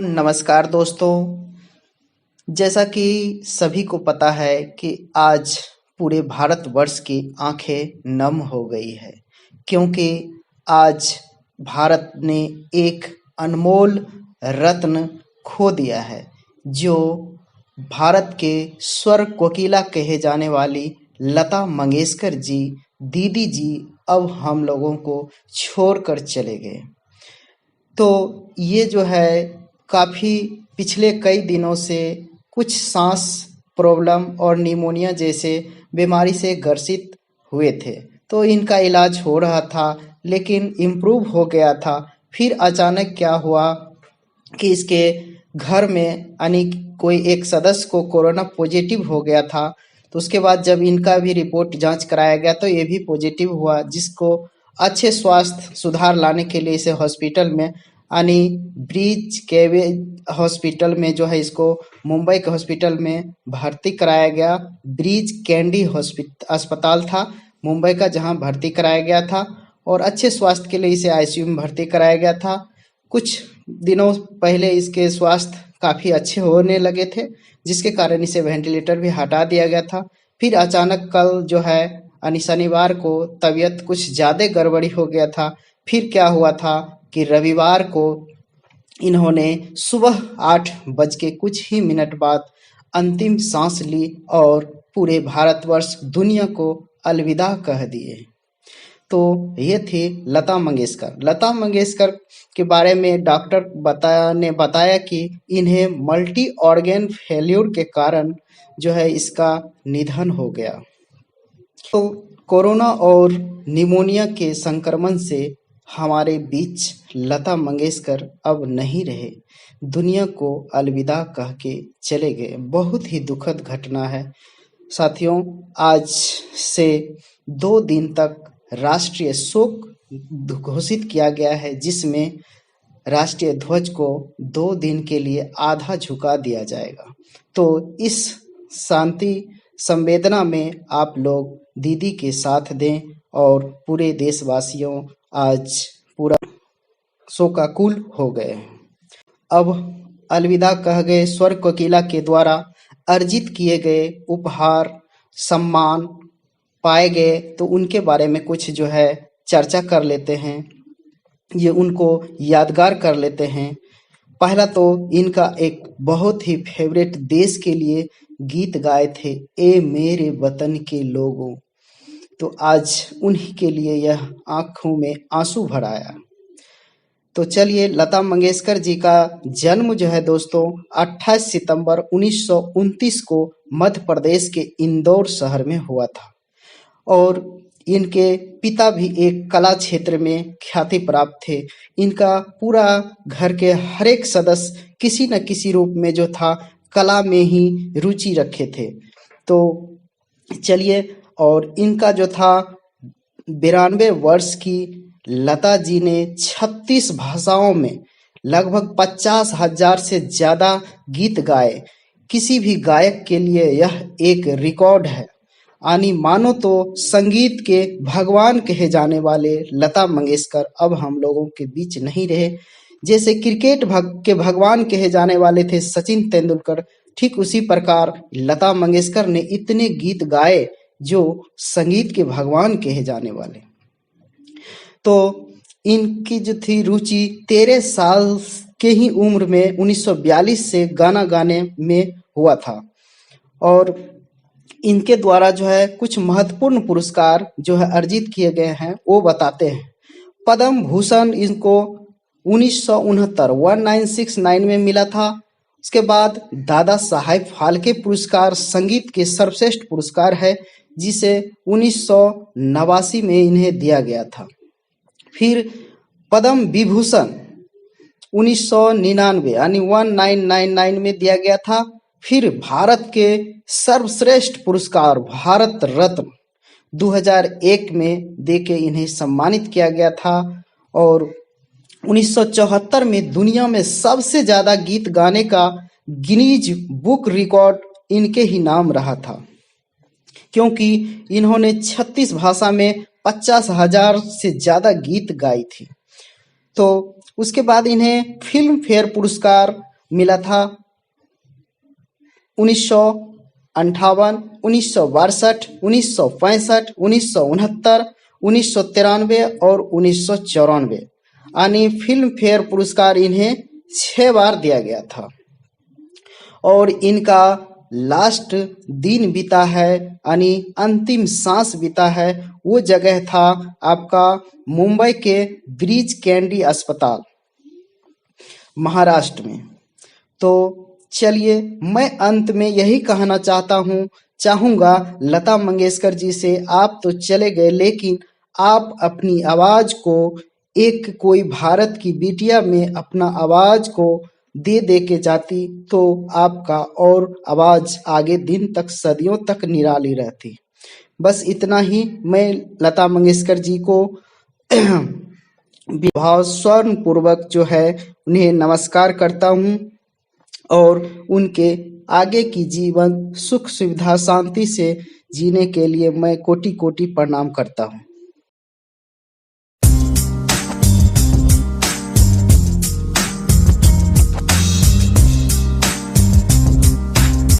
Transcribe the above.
नमस्कार दोस्तों। जैसा कि सभी को पता है कि आज पूरे भारतवर्ष की आंखें नम हो गई है, क्योंकि आज भारत ने एक अनमोल रत्न खो दिया है, जो भारत के स्वर कोकिला कहे जाने वाली लता मंगेशकर जी, दीदी जी अब हम लोगों को छोड़कर चले गए। तो ये जो है काफ़ी पिछले कई दिनों से कुछ सांस प्रॉब्लम और निमोनिया जैसे बीमारी से ग्रसित हुए थे। तो इनका इलाज हो रहा था, लेकिन इम्प्रूव हो गया था। फिर अचानक क्या हुआ कि इसके घर में यानी कोई एक सदस्य को कोरोना पॉजिटिव हो गया था। तो उसके बाद जब इनका भी रिपोर्ट जांच कराया गया तो ये भी पॉजिटिव हुआ, जिसको अच्छे स्वास्थ्य सुधार लाने के लिए इसे हॉस्पिटल में यानी ब्रीच केवे हॉस्पिटल में जो है इसको मुंबई के हॉस्पिटल में भर्ती कराया गया। ब्रीच कैंडी अस्पताल था मुंबई का, जहां भर्ती कराया गया था और अच्छे स्वास्थ्य के लिए इसे आईसीयू में भर्ती कराया गया था। कुछ दिनों पहले इसके स्वास्थ्य काफ़ी अच्छे होने लगे थे, जिसके कारण इसे वेंटिलेटर भी हटा दिया गया था। फिर अचानक कल जो है यानी शनिवार को तबीयत कुछ ज़्यादा गड़बड़ी हो गया था। फिर क्या हुआ था कि रविवार को इन्होंने सुबह 8 बज के कुछ ही मिनट बाद अंतिम सांस ली और पूरे भारतवर्ष दुनिया को अलविदा कह दिए। तो ये थी लता मंगेशकर। लता मंगेशकर के बारे में डॉक्टर ने बताया कि इन्हें मल्टी ऑर्गन फेल्यूर के कारण जो है इसका निधन हो गया। तो कोरोना और निमोनिया के संक्रमण से हमारे बीच लता मंगेशकर अब नहीं रहे, दुनिया को अलविदा कह के चले गए। बहुत ही दुखद घटना है साथियों। आज से 2 दिन तक राष्ट्रीय शोक घोषित किया गया है, जिसमें राष्ट्रीय ध्वज को 2 दिन के लिए आधा झुका दिया जाएगा। तो इस शांति संवेदना में आप लोग दीदी के साथ दें और पूरे देशवासियों आज पूरा शोकाकुल हो गए। अब अलविदा कह गए स्वर कोकिला के द्वारा अर्जित किए गए उपहार सम्मान पाए गए, तो उनके बारे में कुछ जो है चर्चा कर लेते हैं, ये उनको यादगार कर लेते हैं। पहला तो इनका एक बहुत ही फेवरेट देश के लिए गीत गाए थे, ए मेरे वतन के लोगों। तो आज उन्हीं के लिए यह आंखों में आंसू भर आया। तो चलिए, लता मंगेशकर जी का जन्म जो है दोस्तों 28 सितंबर 1929 को मध्य प्रदेश के इंदौर शहर में हुआ था और इनके पिता भी एक कला क्षेत्र में ख्याति प्राप्त थे। इनका पूरा घर के हर एक सदस्य किसी न किसी रूप में जो था कला में ही रुचि रखे थे। तो चलिए, और इनका जो था 92 वर्ष की लता जी ने 36 भाषाओं में लगभग 50,000 से ज्यादा गीत गाए। किसी भी गायक के लिए यह एक रिकॉर्ड है। आनी मानो तो संगीत के भगवान कहे जाने वाले लता मंगेशकर अब हम लोगों के बीच नहीं रहे। जैसे क्रिकेट के भगवान कहे जाने वाले थे सचिन तेंदुलकर, ठीक उसी प्रकार लता मंगेशकर ने इतने गीत गाए जो संगीत के भगवान कहे जाने वाले। तो इनकी जो थी रुचि 13 साल के ही उम्र में 1942 से गाना गाने में हुआ था और इनके द्वारा जो है कुछ महत्वपूर्ण पुरस्कार जो है अर्जित किए गए हैं वो बताते हैं। पद्म भूषण इनको 1969 में मिला था। उसके बाद दादा साहेब फाल्के पुरस्कार संगीत के सर्वश्रेष्ठ पुरस्कार है, जिसे 1989 में इन्हें दिया गया था। फिर पद्म विभूषण 1999 यानी 1999 में दिया गया था। फिर भारत के सर्वश्रेष्ठ पुरस्कार भारत रत्न 2001 में देके इन्हें सम्मानित किया गया था और 1974 में दुनिया में सबसे ज्यादा गीत गाने का गिनीज बुक रिकॉर्ड इनके ही नाम रहा था, क्योंकि इन्होंने 36 भाषा में 50,000 से ज्यादा गीत गाई थी। तो उसके बाद इन्हें फिल्म फेयर पुरस्कार मिला था 1958, 1962, 1965, 1969, 1993 और 1994 यानी फिल्म फेयर पुरस्कार इन्हें 6 बार दिया गया था। और इनका लास्ट दिन बीता है यानी अंतिम सांस बीता है, वो जगह था आपका मुंबई के ब्रीच कैंडी अस्पताल, महाराष्ट्र में। तो चलिए, मैं अंत में यही कहना चाहूंगा लता मंगेशकर जी से, आप तो चले गए लेकिन आप अपनी आवाज को एक कोई भारत की बिटिया में अपना आवाज को दे के जाती तो आपका और आवाज आगे दिन तक सदियों तक निराली रहती। बस इतना ही मैं लता मंगेशकर जी को भाव स्वर्ण पूर्वक जो है उन्हें नमस्कार करता हूँ और उनके आगे की जीवन सुख सुविधा शांति से जीने के लिए मैं कोटि कोटि प्रणाम करता हूँ।